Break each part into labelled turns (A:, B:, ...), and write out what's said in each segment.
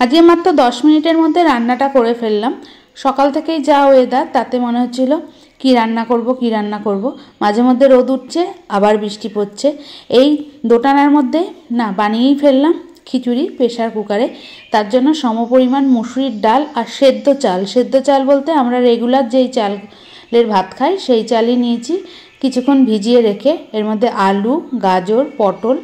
A: আজকে মাত্র 10 মিনিটের মধ্যে রান্নাটা করে ফেললাম। সকাল থেকেই যা ওয়েদার, তাতে মনে হচ্ছিল কি রান্না করব। মাঝে মধ্যে রোদ উঠছে, আবার বৃষ্টি পড়ছে। এই দোটানার মধ্যে না বানিয়েই ফেললাম খিচুড়ি প্রেসার কুকারে। তার জন্য সমপরিমাণ মুসুরির ডাল আর সেদ্ধ চাল বলতে আমরা রেগুলার যেই চালের ভাত খাই সেই চালই নিয়েছি। কিছুক্ষণ ভিজিয়ে রেখে এর মধ্যে আলু, গাজর, পটল,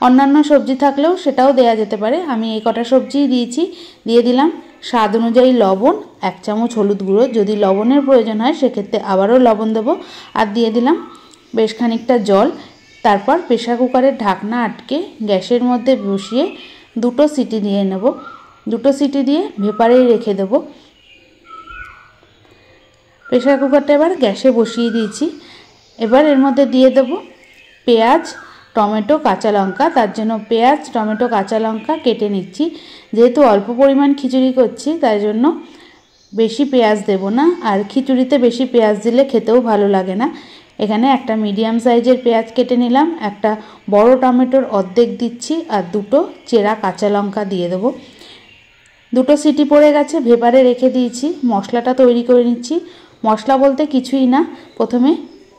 A: অন্যান্য সবজি থাকলেও সেটাও দেয়া যেতে পারে। আমি এই কটা সবজিই দিয়েছি। দিয়ে দিলাম স্বাদ অনুযায়ী লবণ, 1 চামচ হলুদ গুঁড়ো, যদি লবণের প্রয়োজন হয় সেক্ষেত্রে আবারও লবণ দেবো। আর দিয়ে দিলাম বেশ খানিকটা জল। তারপর প্রেসার কুকারের ঢাকনা আটকে গ্যাসের মধ্যে বসিয়ে 2টো সিটি দিয়ে নেব। 2টো সিটি দিয়ে ভেপারেই রেখে দেব। প্রেসার কুকারটা এবার গ্যাসে বসিয়ে দিয়েছি। এবার এর মধ্যে দিয়ে দেব পেঁয়াজ, টমেটো, কাঁচা লঙ্কা। তার জন্য পেঁয়াজ, টমেটো, কাঁচা লঙ্কা কেটে নিচ্ছি। যেহেতু অল্প পরিমাণ খিচুড়ি করছি তাই জন্য বেশি পেঁয়াজ দেব না, আর খিচুড়িতে বেশি পেঁয়াজ দিলে খেতেও ভালো লাগে না। এখানে একটা মিডিয়াম সাইজের পেঁয়াজ কেটে নিলাম, একটা বড় টমেটোর অর্ধেক দিচ্ছি, আর 2টো চেরা কাঁচা লঙ্কা দিয়ে দেবো। 2টো সিটি পড়ে গেছে, ভেপারে রেখে দিয়েছি। মশলাটা তৈরি করে নিচ্ছি। মশলা বলতে কিছুই না, প্রথমে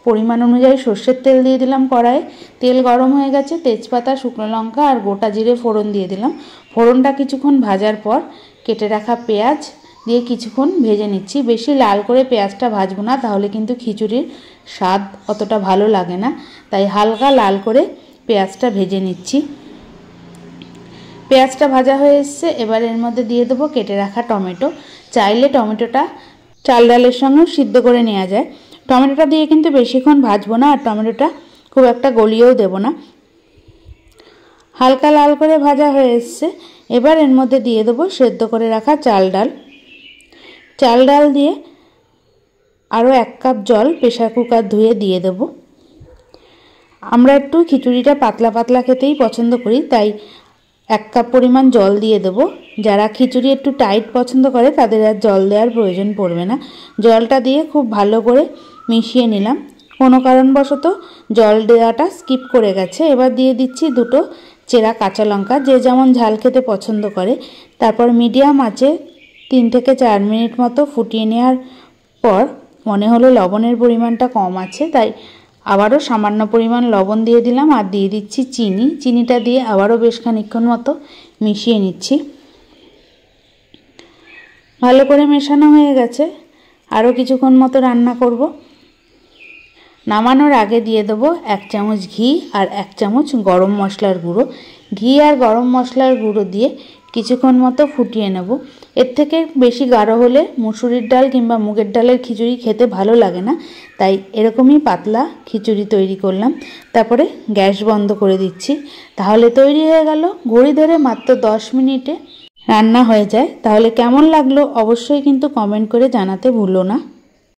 A: পরিমাণ অনুযায়ী সর্ষের তেল দিয়ে দিলাম কড়াইয়ে। তেল গরম হয়ে গেছে, তেজপাতা, শুকনো লঙ্কা আর গোটা জিরে ফোড়ন দিয়ে দিলাম। ফোড়নটা কিছুক্ষণ ভাজার পর কেটে রাখা পেঁয়াজ দিয়ে কিছুক্ষণ ভেজে নিচ্ছি। বেশি লাল করে পেঁয়াজটা ভাজবো না, তাহলে কিন্তু খিচুড়ির স্বাদ অতটা ভালো লাগে না। তাই হালকা লাল করে পেঁয়াজটা ভেজে নিচ্ছি। পেঁয়াজটা ভাজা হয়ে এসছে, এবার এর মধ্যে দিয়ে দেবো কেটে রাখা টমেটো। চাইলে টমেটোটা চাল ডালের সঙ্গে সিদ্ধ করে নেওয়া যায়। টমেটোটা দিয়ে কিন্তু বেশিক্ষণ ভাজবো না, আর টমেটোটা খুব একটা গলিয়েও দেবো না। হালকা লাল করে ভাজা হয়ে এসছে, এবার এর মধ্যে দিয়ে দেবো সেদ্ধ করে রাখা চাল ডাল দিয়ে আরও 1 কাপ জল প্রেসার কুকার ধুয়ে দিয়ে দেবো। আমরা একটু খিচুড়িটা পাতলা পাতলা খেতেই পছন্দ করি, তাই 1 কাপ পরিমাণ জল দিয়ে দেবো। যারা খিচুড়ি একটু টাইট পছন্দ করে তাদের আর জল দেওয়ার প্রয়োজন পড়বে না। জলটা দিয়ে খুব ভালো করে মিশিয়ে নিলাম। কোনো কারণবশত জল দেওয়াটা স্কিপ করে গেছে। এবার দিয়ে দিচ্ছি 2টো চেরা কাঁচা লঙ্কা, যে যেমন ঝাল খেতে পছন্দ করে। তারপর মিডিয়াম আঁচে 3 থেকে 4 মিনিট মতো ফুটিয়ে নেওয়ার পর মনে হলো লবণের পরিমাণটা কম আছে, তাই আবারও সামান্য পরিমাণ লবণ দিয়ে দিলাম। আর দিয়ে দিচ্ছি চিনিটা দিয়ে আবারও বেশ খানিকক্ষণ মতো মিশিয়ে নিচ্ছি। ভালো করে মেশানো হয়ে গেছে, আরও কিছুক্ষণ মতো রান্না করব। নামানোর আগে দিয়ে দেবো 1 চামচ ঘি আর 1 চামচ গরম মশলার গুঁড়ো। ঘি আর গরম মশলার গুঁড়ো দিয়ে কিছুক্ষণ মতো ফুটিয়ে নেব। এর থেকে বেশি গাঢ় হলে মুসুরির ডাল কিংবা মুগের ডালের খিচুড়ি খেতে ভালো লাগে না, তাই এরকমই পাতলা খিচুড়ি তৈরি করলাম। তারপরে গ্যাস বন্ধ করে দিচ্ছি। তাহলে তৈরি হয়ে গেল। ঘড়ি ধরে মাত্র 10 মিনিটে রান্না হয়ে যায়। তাহলে কেমন লাগলো অবশ্যই কিন্তু কমেন্ট করে জানাতে ভুলো না।